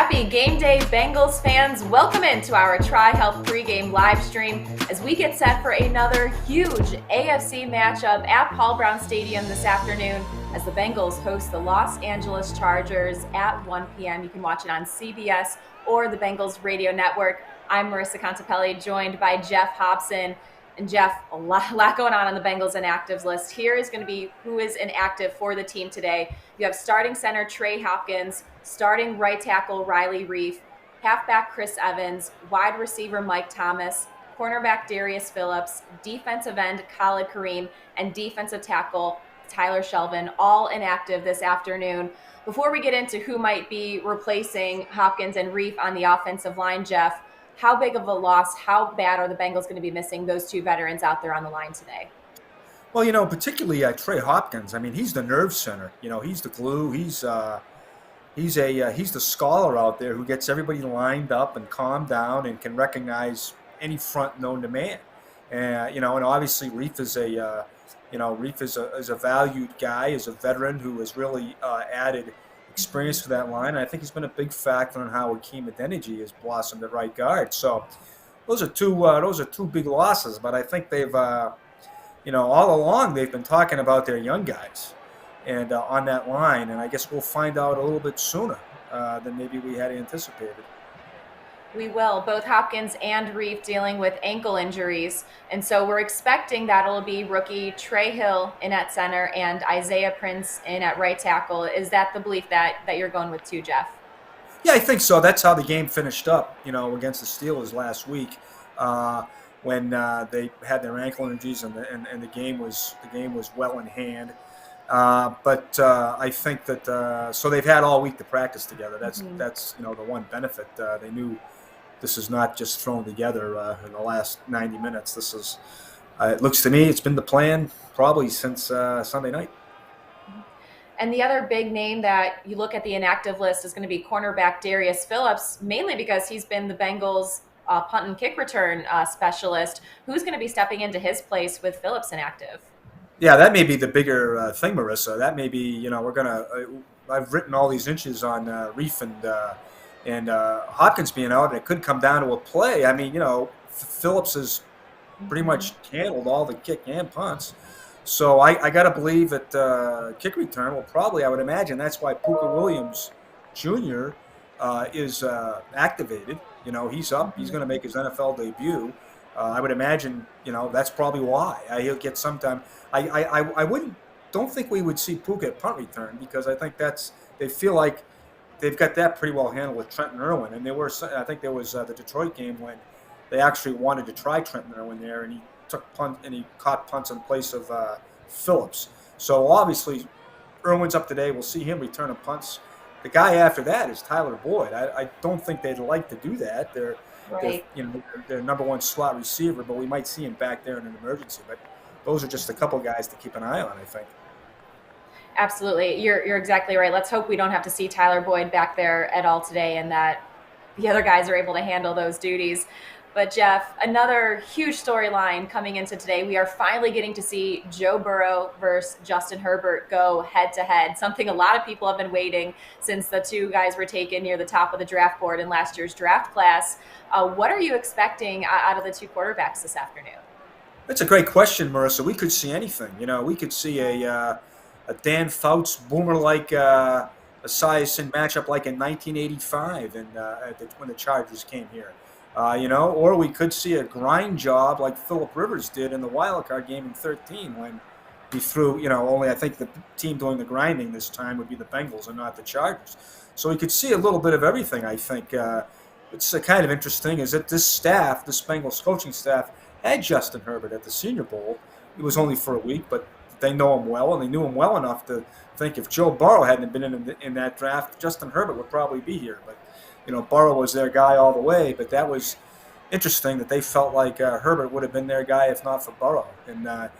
Happy game day, Bengals fans. Welcome into our TriHealth pregame live stream as we get set for another huge AFC matchup at Paul Brown Stadium this afternoon as the Bengals host the Los Angeles Chargers at 1 p.m. You can watch it on CBS or the Bengals radio network. I'm Marisa Contipelli, joined by Geoff Hobson. And Geoff, a lot going on the Bengals inactives list. Here is going to be who is inactive for the team today. You have starting center Trey Hopkins, starting right tackle Riley Reiff, halfback Chris Evans, wide receiver Mike Thomas, cornerback Darius Phillips, defensive end Khalid Kareem, and defensive tackle Tyler Shelvin, all inactive this afternoon. Before we get into who might be replacing Hopkins and Reiff on the offensive line, Geoff, how big of a loss, how bad are the Bengals going to be missing those two veterans out there on the line today? Well, particularly Trey Hopkins. I mean, he's the nerve center. He's the glue. He's the scholar out there who gets everybody lined up and calmed down and can recognize any front known to man. And obviously Reiff is a valued guy, is a veteran who has really added experience to that line. And I think he's been a big factor in how Hakeem Adeniji has blossomed at right guard. So those are two big losses. But I think they've all along they've been talking about their young guys and on that line. And I guess we'll find out a little bit sooner than maybe we had anticipated. We will. Both Hopkins and Reiff dealing with ankle injuries. And so we're expecting that it'll be rookie Trey Hill in at center and Isaiah Prince in at right tackle. Is that the belief that you're going with too, Geoff? Yeah, I think so. That's how the game finished up, against the Steelers last week when they had their ankle injuries and the game was well in hand. But I think that so they've had all week to practice together. That's the one benefit. They knew this is not just thrown together in the last 90 minutes. This is, it looks to me, it's been the plan probably since Sunday night. And the other big name that you look at the inactive list is going to be cornerback Darius Phillips, mainly because he's been the Bengals' punt and kick return specialist. Who's going to be stepping into his place with Phillips inactive? Yeah, that may be the bigger thing, Marisa. That may be, I've written all these inches on Reiff and Hopkins being out, and it could come down to a play. I mean, Phillips has pretty much handled all the kick and punts. So I got to believe that kick return will probably, I would imagine, that's why Puka Williams Jr. Is activated. He's up. He's going to make his NFL debut. I would imagine, that's probably why. He'll get some time. I don't think we would see Puka at punt return because I think they feel like they've got that pretty well handled with Trenton Irwin. And I think there was the Detroit game when they actually wanted to try Trenton Irwin there, and he took punt and he caught punts in place of Phillips. So obviously, Irwin's up today. We'll see him returning punts. The guy after that is Tyler Boyd. I don't think they'd like to do that. They're number one slot receiver, but we might see him back there in an emergency. But those are just a couple guys to keep an eye on, I think. Absolutely. You're exactly right. Let's hope we don't have to see Tyler Boyd back there at all today and that the other guys are able to handle those duties. But Geoff, another huge storyline coming into today. We are finally getting to see Joe Burrow versus Justin Herbert go head-to-head, something a lot of people have been waiting since the two guys were taken near the top of the draft board in last year's draft class. What are you expecting out of the two quarterbacks this afternoon? That's a great question, Marisa. We could see anything. We could see a Dan Fouts boomer-like Esiason matchup like in 1985 and when the Chargers came here. Or we could see a grind job like Phillip Rivers did in the wild card game in 2013 when he threw, only I think the team doing the grinding this time would be the Bengals and not the Chargers. So we could see a little bit of everything, I think. It's kind of interesting is that this Bengals coaching staff, had Justin Herbert at the Senior Bowl. It was only for a week, but they know him well, and they knew him well enough to think if Joe Burrow hadn't been in that draft, Justin Herbert would probably be here. But Burrow was their guy all the way, but that was interesting that they felt like Herbert would have been their guy if not for Burrow. And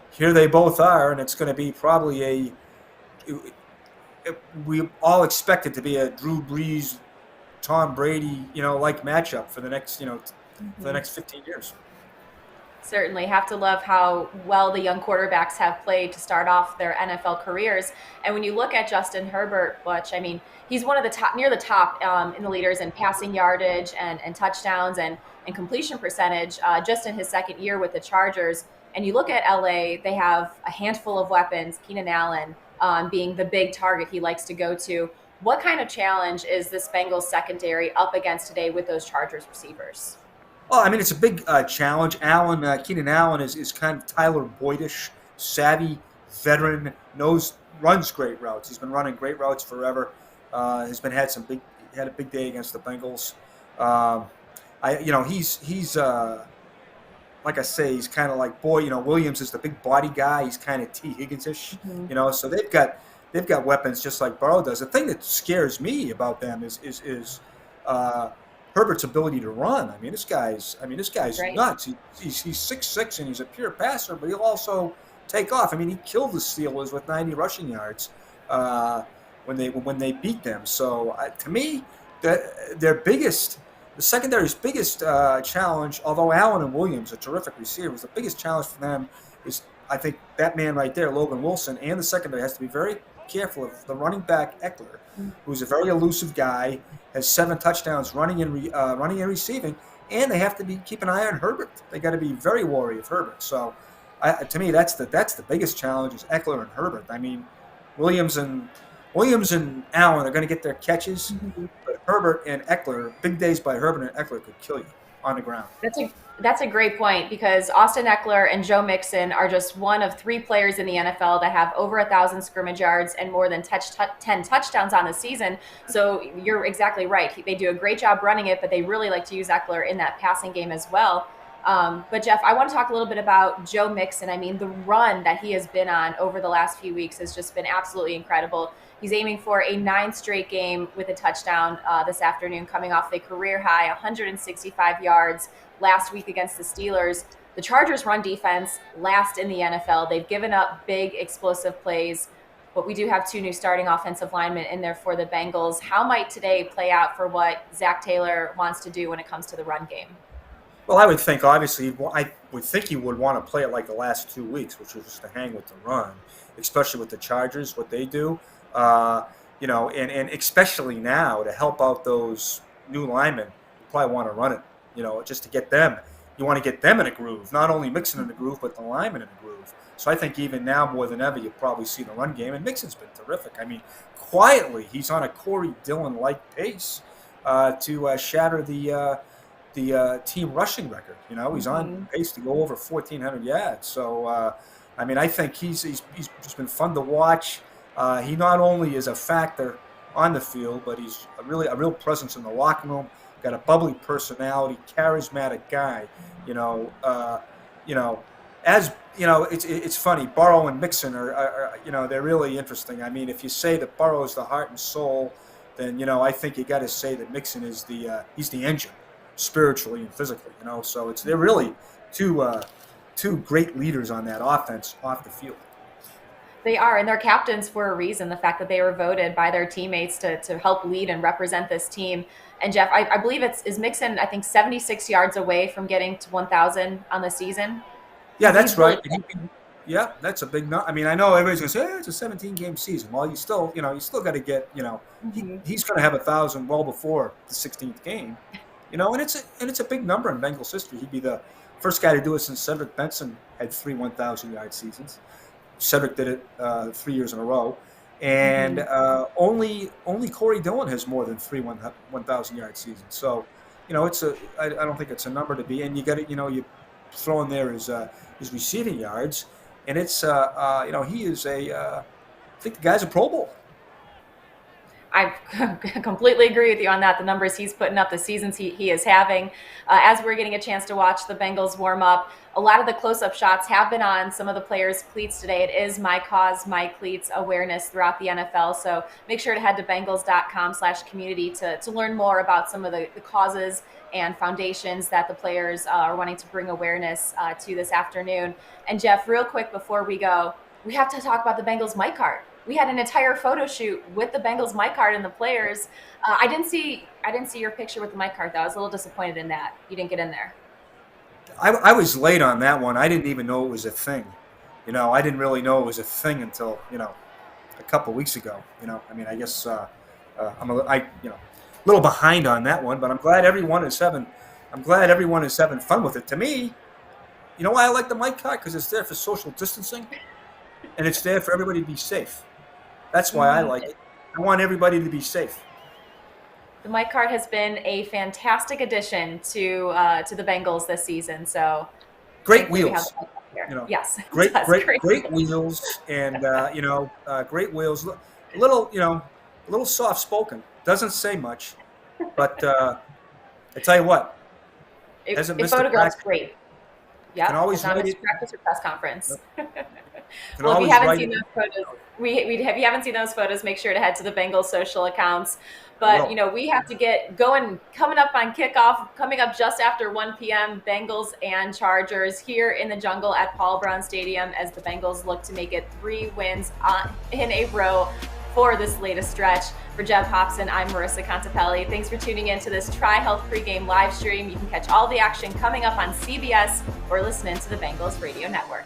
here they both are, and it's going to be probably we all expect it to be a Drew Brees, Tom Brady, like matchup for the next, for the next 15 years. Certainly have to love how well the young quarterbacks have played to start off their NFL careers. And when you look at Justin Herbert, Butch, I mean, he's one of the top, near the top in the leaders in passing yardage and touchdowns and completion percentage just in his second year with the Chargers. And you look at LA, they have a handful of weapons, Keenan Allen being the big target he likes to go to. What kind of challenge is this Bengals secondary up against today with those Chargers receivers? Well, I mean, it's a big challenge. Keenan Allen is kind of Tyler Boydish, savvy veteran, runs great routes. He's been running great routes forever. Had a big day against the Bengals. Um, he's like I say, he's kind of like Williams is the big body guy. He's kind of T Higgins-ish, Mm-hmm. So they've got weapons just like Burrow does. The thing that scares me about them is uh, Herbert's ability to run. This guy's Right. nuts. He's 6'6" and he's a pure passer, but he'll also take off. I mean, he killed the Steelers with 90 rushing yards uh, when they beat them. So to me, their biggest the secondary's biggest challenge, although Allen and Williams are terrific receivers, the biggest challenge for them is, I think, that man right there, Logan Wilson, and the secondary has to be very careful of the running back Eckler, who's a very elusive guy, has 7 touchdowns running and receiving, and they have to keep an eye on Herbert. They got to be very wary of Herbert. So, to me, that's the biggest challenge is Eckler and Herbert. I mean, Williams and Allen are going to get their catches. Mhm. But Herbert and Eckler, big days by Herbert and Eckler could kill you on the ground. That's a great point because Austin Eckler and Joe Mixon are just one of 3 players in the NFL that have over 1,000 scrimmage yards and more than 10 touchdowns on the season. So you're exactly right. They do a great job running it, but they really like to use Eckler in that passing game as well. But Geoff, I want to talk a little bit about Joe Mixon. I mean, the run that he has been on over the last few weeks has just been absolutely incredible. He's aiming for a 9th straight game with a touchdown this afternoon, coming off a career high 165 yards last week against the Steelers. The Chargers' run defense last in the NFL. They've given up big, explosive plays, but we do have 2 new starting offensive linemen in there for the Bengals. How might today play out for what Zach Taylor wants to do when it comes to the run game? Well, I would think, obviously, I would think he would want to play it like the last 2 weeks, which was just to hang with the run, especially with the Chargers, what they do. And especially now to help out those new linemen, you probably want to run it, just to get them. You want to get them in a groove, not only Mixon in the groove, but the linemen in a groove. So I think even now more than ever, you probably see the run game. And Mixon's been terrific. I mean, quietly, he's on a Corey Dillon-like pace to shatter the team rushing record. He's on pace to go over 1,400 yards. So, I think he's just been fun to watch. He not only is a factor on the field, but he's a real presence in the locker room. Got a bubbly personality, charismatic guy. It's funny. Burrow and Mixon are they're really interesting. I mean, if you say that Burrow is the heart and soul, then I think you got to say that Mixon is he's the engine, spiritually and physically. So they're really two great leaders on that offense off the field. They are, and they're captains for a reason. The fact that they were voted by their teammates to help lead and represent this team. And Geoff, I believe is Mixon, I think, 76 yards away from getting to 1,000 on the season. Yeah, that's He's right. really, Yeah, that's a big number. I mean, I know everybody's going to say, it's a 17-game season. Well, you still got to get, he's going to have 1,000 well before the 16th game, and it's a big number in Bengals history. He'd be the first guy to do it since Cedric Benson had 3 1,000-yard seasons. Cedric did it 3 years in a row, and only Corey Dillon has more than 3 1,000-yard seasons. So, I don't think it's a number to be. And you got to, you throw in there his receiving yards, and it's he is I think the guy's a Pro Bowl. I completely agree with you on that. The numbers he's putting up, the seasons he is having. As we're getting a chance to watch the Bengals warm up, a lot of the close-up shots have been on some of the players' cleats today. It is My Cause, My Cleats awareness throughout the NFL. So make sure to head to Bengals.com/community to learn more about some of the causes and foundations that the players are wanting to bring awareness to this afternoon. And Geoff, real quick before we go, we have to talk about the Bengals mic card. We had an entire photo shoot with the Bengals mic card and the players. I didn't see your picture with the mic card though. I was a little disappointed in that. You didn't get in there. I was late on that one. I didn't even know it was a thing. I didn't really know it was a thing until a couple weeks ago. I mean, I guess a little behind on that one, but I'm glad everyone is having fun with it. To me, you know why I like the mic card? Because it's there for social distancing, and it's there for everybody to be safe. That's why I like it. I want everybody to be safe. The mic card has been a fantastic addition to the Bengals this season. So great wheels. Yes. Great wheels, and great wheels. A little soft spoken. Doesn't say much, but I tell you what, it photographs great. Yeah, can always not missed practice or press conference. Well, if you haven't seen those photos, if you haven't seen those photos, make sure to head to the Bengals social accounts. But we have to get going. Coming up on kickoff, coming up just after 1 p.m. Bengals and Chargers here in the jungle at Paul Brown Stadium as the Bengals look to make it 3 wins in a row for this latest stretch. For Geoff Hobson, I'm Marisa Contipelli. Thanks for tuning in to this TriHealth pregame live stream. You can catch all the action coming up on CBS or listen in to the Bengals Radio Network.